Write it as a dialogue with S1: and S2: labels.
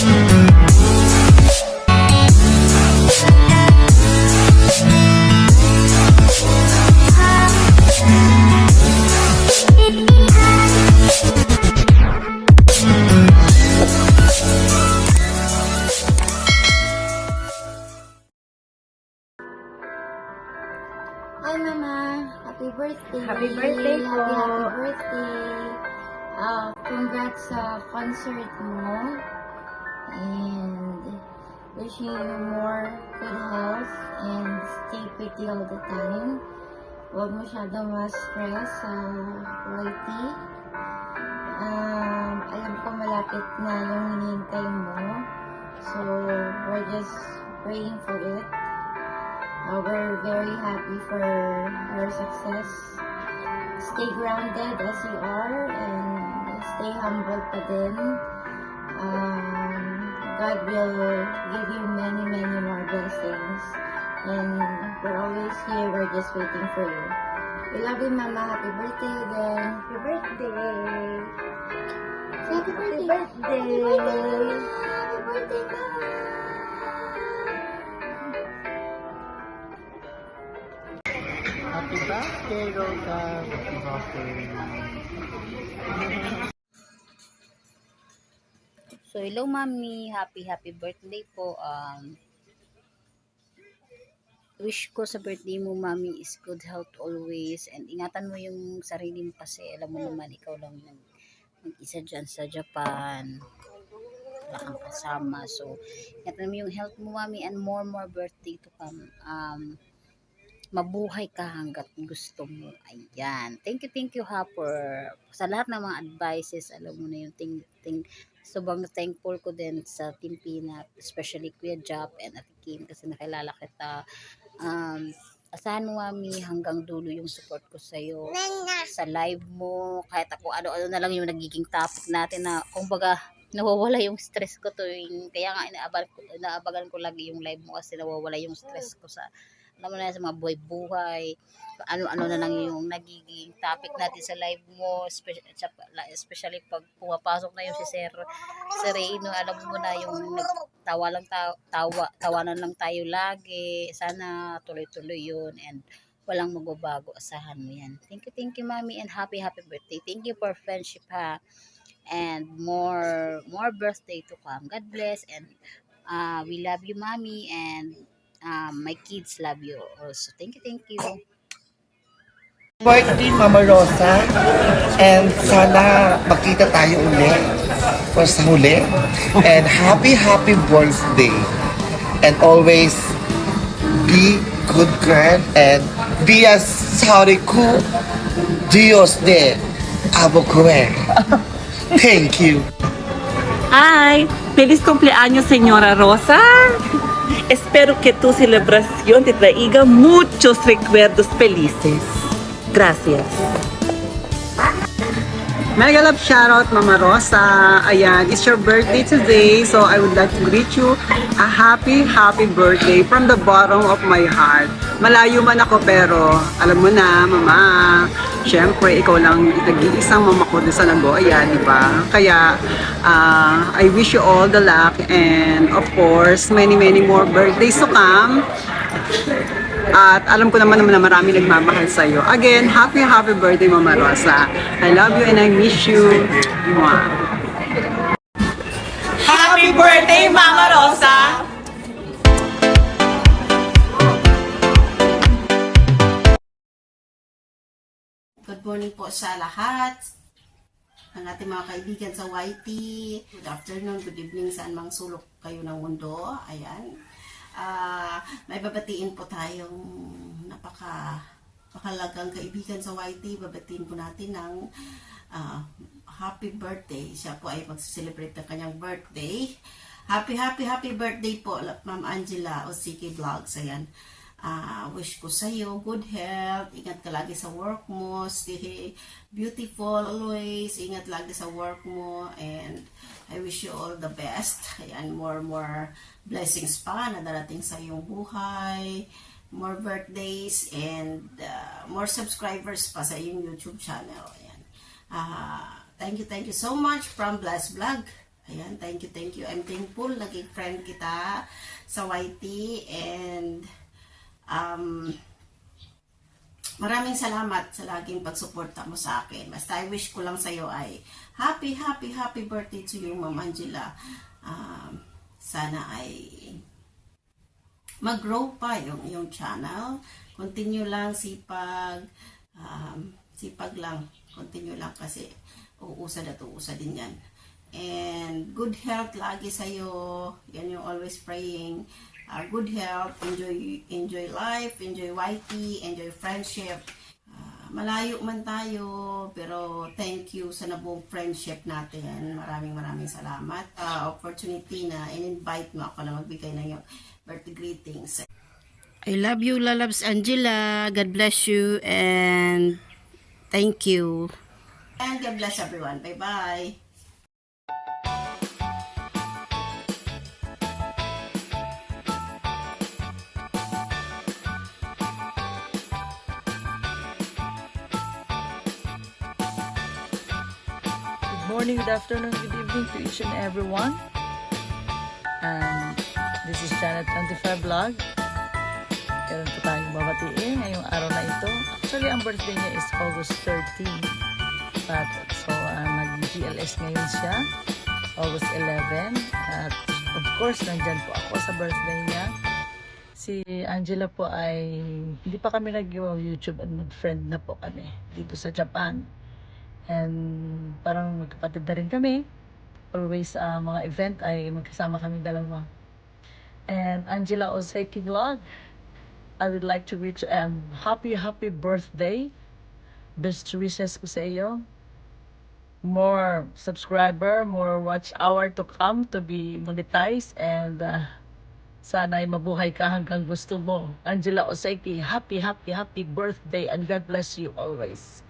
S1: Hi Mama, happy birthday.
S2: Happy birthday po.
S1: Happy birthday. Congrats sa concert mo. And wishing you more good health and stay pretty all the time. Huwag masyadong ma-stress sa YT. Alam ko malapit na yung hinihintay mo. So, we're just praying for it. We're very happy for your success. Stay grounded as you are and stay humble pa din. God will give you many, many more blessings. And we're always here. We're just waiting for you. We love you, Mama. Happy birthday again.
S2: Happy birthday!
S1: Say happy birthday.
S2: Birthday!
S1: Happy birthday, Mama. Happy birthday, Mama.
S3: Happy birthday, Rosa. Happy birthday.
S4: So, hello mami, happy birthday po. Wish ko sa birthday mo mami is good health always and ingatan mo yung sarili mo kasi alam mo naman ikaw lang mag-isa dyan sa Japan. Wala kang kasama. So, ingatan mo yung health mo mami and more birthday to come. Mabuhay ka hanggat gusto mo. Ayan. Thank you ha for sa lahat ng mga advices. Alam mo na yung sobrang thankful ko din sa Team Peanut, especially Kuya Jap and Ate Kim kasi nakilala kita. Asahan mo mami hanggang dulo yung support ko sa'yo sa live mo. Kahit ako ano-ano na lang yung nagiging topic natin na kumbaga nawawala yung stress ko tuwing kaya nga inaabagan ko lagi yung live mo kasi nawawala yung stress ko sa alam mo na sa mga buhay-buhay, ano-ano na lang yung nagiging topic natin sa live mo, especially pag pumapasok na yung si Sir Reino, alam mo na yung tawanan lang tayo lagi, sana tuloy-tuloy yun and walang magbabago, asahan mo yan. Thank you mami and happy birthday. Thank you for friendship ha and more birthday to come. God bless and we love you mami and my kids love you also. Thank you.
S3: Birthday, Mama Rosa. And sana makita tayo ulit for sa huli. And happy birthday. And always be good girl and be a Sauriku Dios de Abocuer. Thank you.
S5: Ay, feliz cumpleaños, señora Rosa. Espero que tu celebración te traiga muchos recuerdos felices. Gracias.
S6: Mega love shoutout, Mama Rosa. Ayan, it's your birthday today, so I would like to greet you a happy birthday from the bottom of my heart. Malayo man ako pero alam mo na, Mama, syempre ikaw lang nag-iisang mama ko doon sa Nagoya, di ba? Kaya I wish you all the luck and of course many more birthdays to come. At alam ko naman na marami nagmamahal sa iyo. Again, happy birthday, Mama Rosa. I love you and I miss you. Mwah.
S5: Happy birthday, Mama Rosa!
S7: Good morning po sa lahat ng ating mga kaibigan sa YT. Good afternoon, good evening saan mang sulok kayo ng mundo. Ayan. May babatiin po tayong napakahalagang kaibigan sa YT. Babatiin po natin ng happy birthday. Siya po ay mag-celebrate ng kanyang birthday. Happy birthday po, Ma'am Angela o CK Vlogs. Ayan. Wish ko sa iyo good health. Ingat ka lagi sa work mo. Stay beautiful always. Ingat lagi sa work mo. And I wish you all the best. Ayan, more blessings pa na darating sa iyong buhay. More birthdays and more subscribers pa sa iyong YouTube channel. Ayan. Thank you so much from Blast Vlog. Ayan, thank you. I'm thankful, naging friend kita sa YT, and maraming salamat sa laging pagsuporta mo sa akin. Basta I wish ko lang sa'yo ay happy birthday to you, Ma'am Angela. Sana ay mag-grow pa yung channel. Continue lang, sipag lang. Continue lang kasi uusad at uusad din yan. And good health lagi sa'yo. Yan yung always praying. Good health, enjoy life, enjoy YT, enjoy friendship. Malayo man tayo, pero thank you sa nabuong friendship natin. Maraming salamat. Opportunity na in-invite mo ako na magbigay ng yung birthday greetings. I love you, Lalabs Angela. God bless you and thank you. And God bless everyone. Bye-bye.
S8: Good morning, good afternoon, good evening to each and everyone. And this is Janet 25 Vlog. Meron po tayong babatiin ngayong araw na ito. Actually, ang birthday niya is August 13. But, so, nag-GLS ngayon siya. August 11. At, of course, nandyan po ako sa birthday niya. Si Angela po ay, hindi pa kami nag-YouTube at mag-friend na po kami dito sa Japan. And parang magkapatid na rin kami. Always mga event ay magkasama kami dalawa. And Angela Oseki Vlog, I would like to wish happy birthday. Best wishes ko sa iyo. More subscriber, more watch hour to come to be monetized, and sana ay mabuhay ka hanggang gusto mo. Angela Oseki, happy birthday and God bless you always.